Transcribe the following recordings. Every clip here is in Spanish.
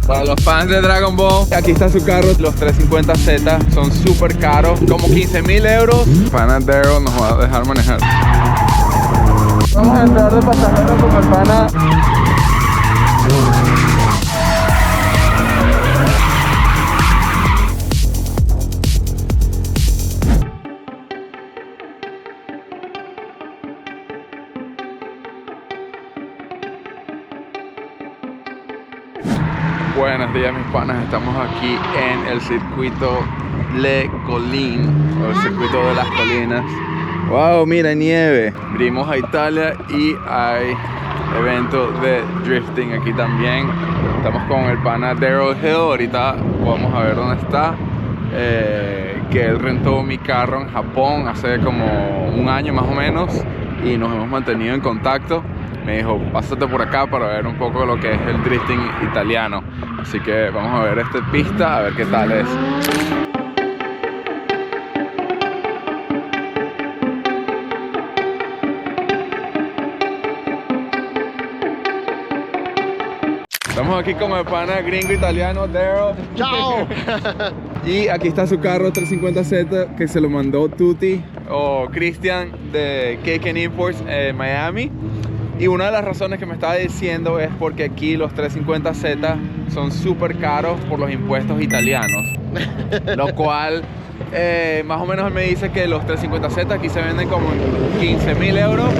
Para los fans de Dragon Ball, aquí está su carro. Los 350Z son súper caros, como 15.000 euros. Pana Daryl nos va a dejar manejar. Vamos a entrar de pasajero con el pana. Buenos días mis panas, estamos aquí en el circuito Le Collines, o el circuito de las colinas. Wow, mira, nieve. Vinimos a Italia y hay evento de drifting aquí también. Estamos con el pana Daryl Hill, ahorita vamos a ver dónde está. Que él rentó mi carro en Japón hace como un año más o menos y nos hemos mantenido en contacto. Me dijo, pásate por acá para ver un poco lo que es el drifting italiano. Así que vamos a ver esta pista, a ver qué tal es. Estamos aquí con el pana gringo italiano, Daryl. ¡Chao! Y aquí está su carro 350Z que se lo mandó Tutti o Christian de Cake and Imports en Miami. Y una de las razones que me estaba diciendo es porque aquí los 350Z son súper caros por los impuestos italianos. Lo cual, más o menos me dice que los 350Z aquí se venden como en 15.000 euros.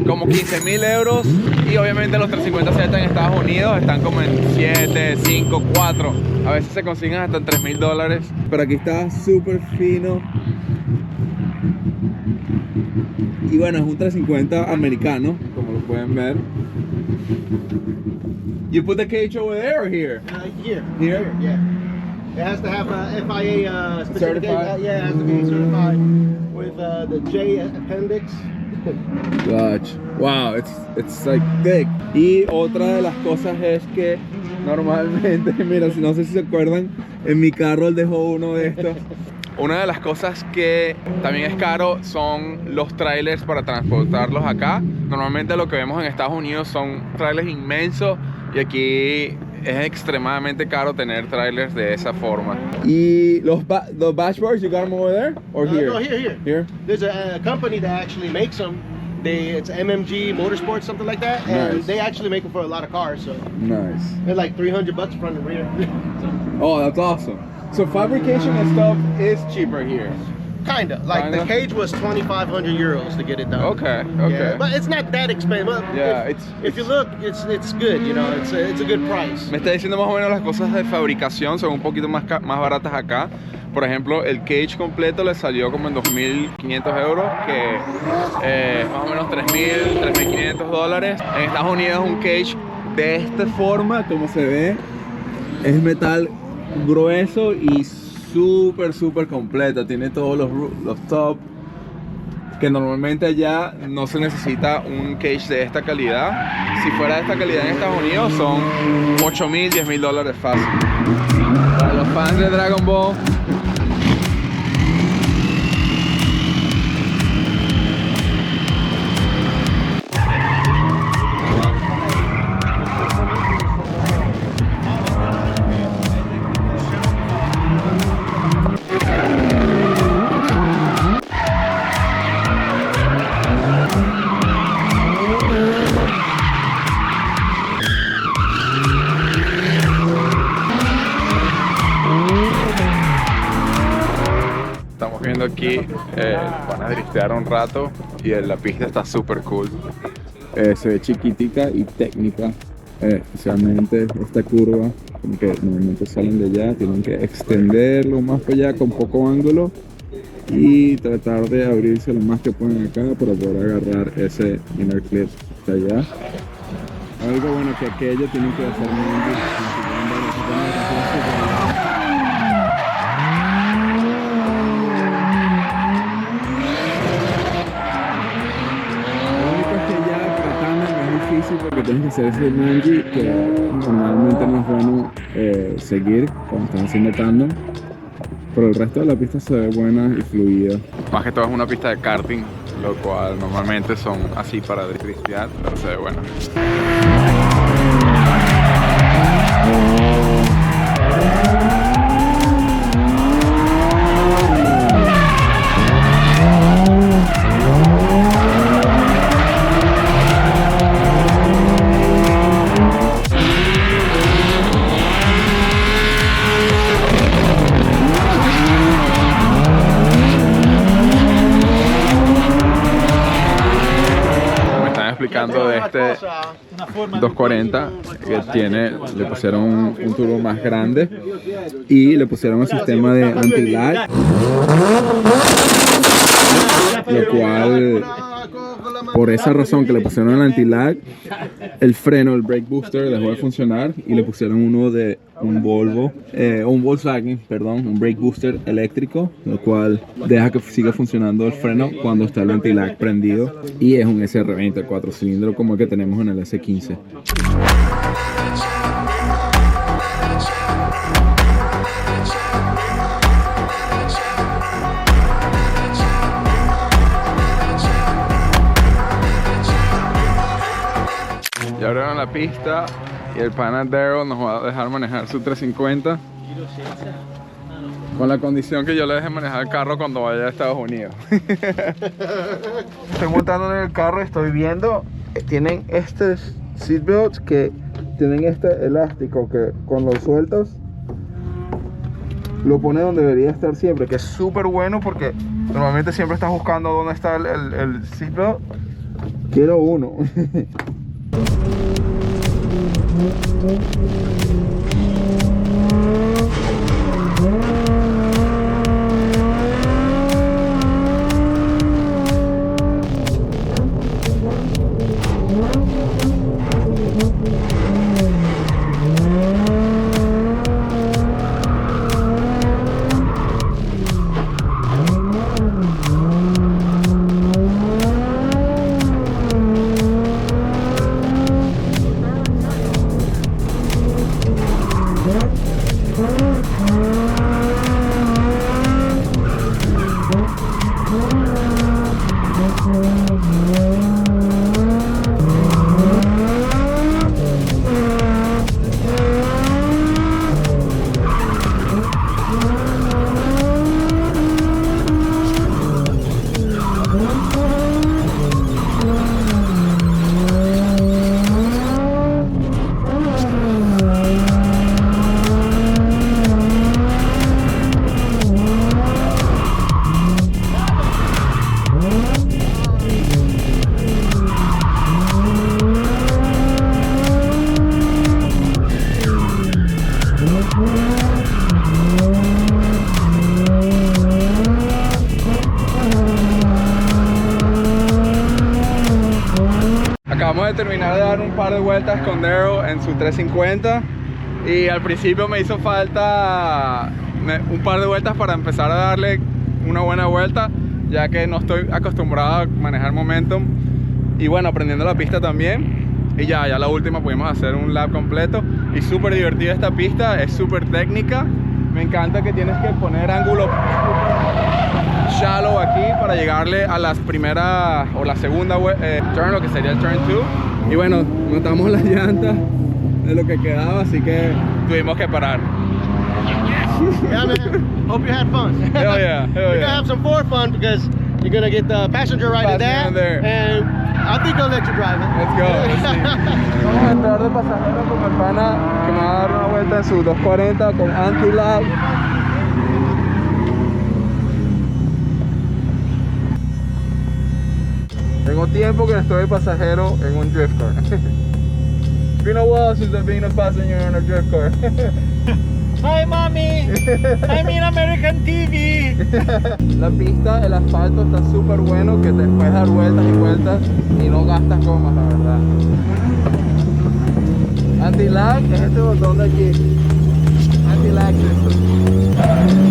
Como 15.000 euros. Y obviamente los 350Z en Estados Unidos están como en 7, 5, 4. A veces se consiguen hasta en $3.000. Pero aquí está súper fino. Y bueno, es un 350 americano, como lo pueden ver. You put the cage over there or here? Here. Here? Yeah. It has to have a FIA specific. Certified? Yeah, it has to be certified with the J appendix. Gotcha. Wow, it's like thick. Y otra de las cosas es que normalmente, mira, no sé si se acuerdan, en mi carro él dejó uno de estos. Una de las cosas que también es caro son los trailers para transportarlos acá. Normalmente lo que vemos en Estados Unidos son trailers inmensos y aquí es extremadamente caro tener trailers de esa forma. ¿Y los dashboards, you got them over there or here? No, here. Here? There's a company that actually makes them. It's MMG Motorsports, something like that, and Nice. they actually make them for a lot of cars. So Nice. they're like $300 front and rear. Oh, that's awesome. So fabrication and stuff is cheaper here. Kinda. Like Kinda? the cage was 2,500 euros to get it done. Okay. Yeah, but it's not that expensive. Yeah, if you look, it's good. You know, it's a good price. Me está diciendo más o menos las cosas de fabricación son un poquito más baratas acá. Por ejemplo, el cage completo le salió como en 2.500 euros, que más o menos 3.500 dólares. En Estados Unidos un cage de esta forma, como se ve, es metal grueso y súper completo. Tiene todos los top, que normalmente allá no se necesita un cage de esta calidad. Si fuera de esta calidad en Estados Unidos son 8.000, 10.000 dólares fácil. Para los fans de Dragon Ball, viendo aquí, van a driftear un rato y la pista está súper cool. Se ve chiquitica y técnica, especialmente esta curva, como que normalmente salen de allá, tienen que extenderlo más para allá con poco ángulo y tratar de abrirse lo más que pueden acá para poder agarrar ese inner clip de allá. Algo bueno que aquello tienen que hacer muy porque tienes que hacer ese manji que normalmente no es bueno seguir cuando estás haciendo tandem, pero el resto de la pista se ve buena y fluida. Más que todo es una pista de karting, lo cual normalmente son así para driftear, pero se ve bueno. De este 240 que tiene, le pusieron un turbo más grande y le pusieron un sistema de anti-lag, lo cual, por esa razón que le pusieron el anti-lag, el freno, el brake booster dejó de funcionar y le pusieron uno de un Volkswagen, perdón, un brake booster eléctrico, lo cual deja que siga funcionando el freno cuando está el anti-lag prendido, y es un SR20 4 cilindros como el que tenemos en el S15. Ya abrieron la pista y el pana Daryl nos va a dejar manejar su 350 con la condición que yo le deje manejar el carro cuando vaya a Estados Unidos. Estoy montando en el carro y estoy viendo, tienen estos seatbelts que tienen este elástico que cuando lo sueltas lo pone donde debería estar siempre, que es súper bueno porque normalmente siempre estás buscando dónde está el seatbelt. Quiero uno. Acabamos de terminar de dar un par de vueltas con Daryl en su 350 y al principio me hizo falta un par de vueltas para empezar a darle una buena vuelta, ya que no estoy acostumbrado a manejar momentum, y bueno, aprendiendo la pista también. Y ya la última pudimos hacer un lap completo y súper divertida esta pista, es súper técnica. Me encanta que tienes que poner ángulo shallow aquí para llegarle a las primeras o la segunda turn, lo que sería el turn 2. Y bueno, notamos las llantas de lo que quedaba, así que tuvimos que parar. Yeah, man. Hope you had fun. Hell yeah, hell You're yeah. gonna have some more fun because you're gonna get the passenger right in there, and I think I'll let you drive it. Let's go. Let's see. Vamos a entrar de pasajero con el pana que me va a dar una vuelta en su 240 con anti-lag. Tengo tiempo que no estoy de pasajero en un drift car. It's been a while since I've been a passenger on a drift car. Hi, mommy. I'm in American TV. La pista, el asfalto está súper bueno, que te puedes dar vueltas y vueltas y no gastas gomas, la verdad. Anti-lag es este botón de aquí. Anti-lag system.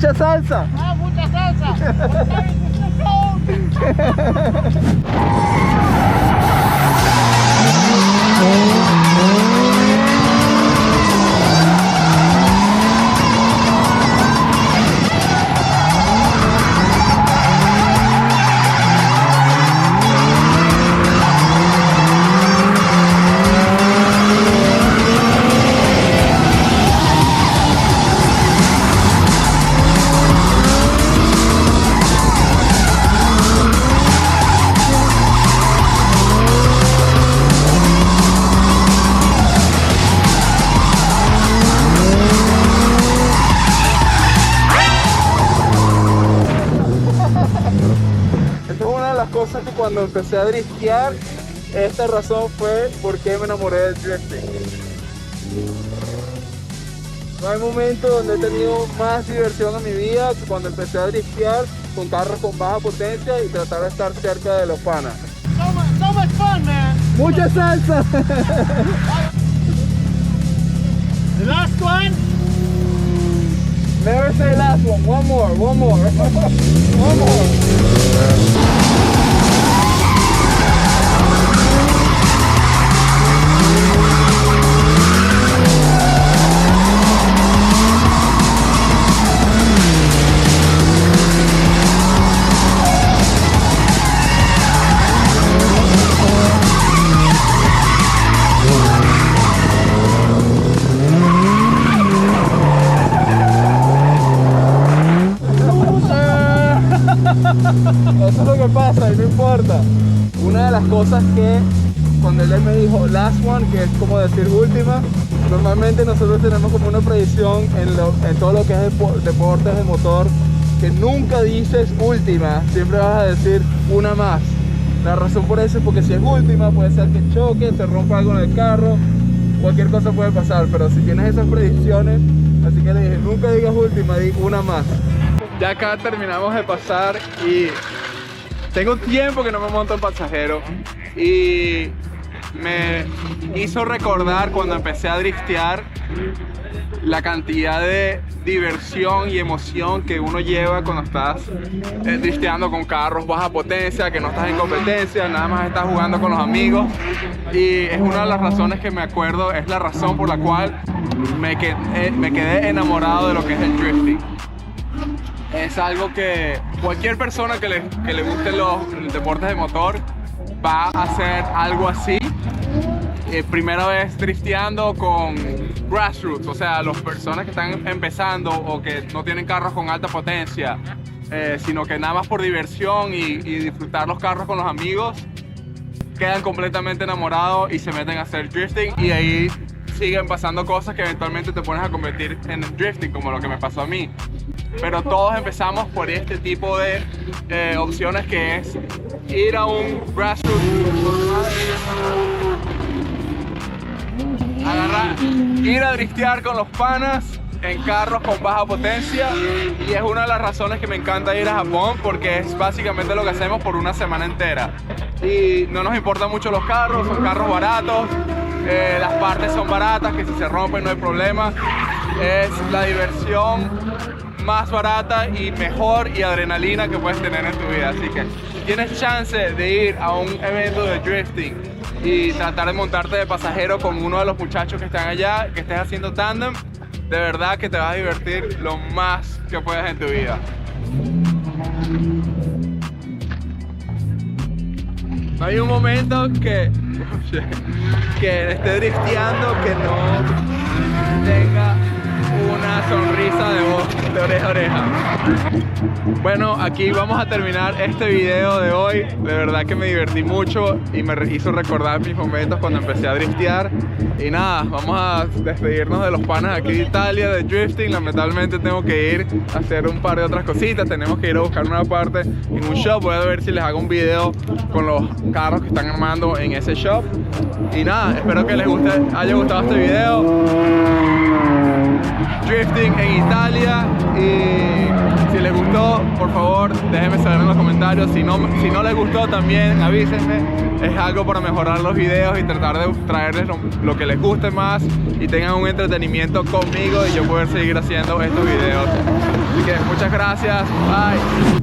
Mucha salsa. Ah, mucha salsa. Esta es una de las cosas que cuando empecé a driftear, esta razón fue por qué me enamoré del drifting. No hay momento donde he tenido más diversión en mi vida que cuando empecé a driftear con carros con baja potencia y tratar de estar cerca de los panas. So much fun, man. ¡Mucha salsa! The last one. Never say last one. One more. One more. One more. Eso es lo que pasa y no importa. Una de las cosas que cuando él me dijo last one, que es como decir última, normalmente nosotros tenemos como una predicción en todo lo que es deportes de motor, que nunca dices última, siempre vas a decir una más. La razón por eso es porque si es última puede ser que choque, se rompa algo en el carro, cualquier cosa puede pasar, pero si tienes esas predicciones, así que le dije, nunca digas última, di una más. Ya acá terminamos de pasar y tengo tiempo que no me monto en pasajero y me hizo recordar cuando empecé a driftear la cantidad de diversión y emoción que uno lleva cuando estás drifteando con carros baja potencia, que no estás en competencia, nada más estás jugando con los amigos, y es una de las razones que me acuerdo, es la razón por la cual me quedé enamorado de lo que es el drifting. Es algo que cualquier persona que le gusten los deportes de motor va a hacer algo así. Primera vez drifteando con grassroots, o sea, las personas que están empezando o que no tienen carros con alta potencia, sino que nada más por diversión y disfrutar los carros con los amigos, quedan completamente enamorados y se meten a hacer drifting, y ahí siguen pasando cosas que eventualmente te pones a convertir en drifting, como lo que me pasó a mí. Pero todos empezamos por este tipo de opciones, que es ir a un grassroots, ir a driftear con los panas en carros con baja potencia, y es una de las razones que me encanta ir a Japón, porque es básicamente lo que hacemos por una semana entera y no nos importan mucho los carros, son carros baratos, las partes son baratas, que si se rompen no hay problema, es la diversión más barata y mejor y adrenalina que puedes tener en tu vida. Así que si tienes chance de ir a un evento de drifting y tratar de montarte de pasajero con uno de los muchachos que están allá, que estés haciendo tándem, de verdad que te vas a divertir lo más que puedas en tu vida. No hay un momento que esté drifteando que no tenga una sonrisa de oreja a oreja. Bueno, aquí vamos a terminar este video de hoy. De verdad que me divertí mucho y me hizo recordar mis momentos cuando empecé a driftear. Y nada, vamos a despedirnos de los panas aquí de Italia, de drifting. Lamentablemente tengo que ir a hacer un par de otras cositas. Tenemos que ir a buscar una parte en un shop. Voy a ver si les hago un video con los carros que están armando en ese shop. Y nada, espero que les haya gustado este video. Drifting en Italia, y si les gustó, por favor déjenme saber en los comentarios. Si no les gustó también, avísenme. Es algo para mejorar los videos y tratar de traerles lo que les guste más y tengan un entretenimiento conmigo y yo poder seguir haciendo estos videos. Así que muchas gracias. Bye.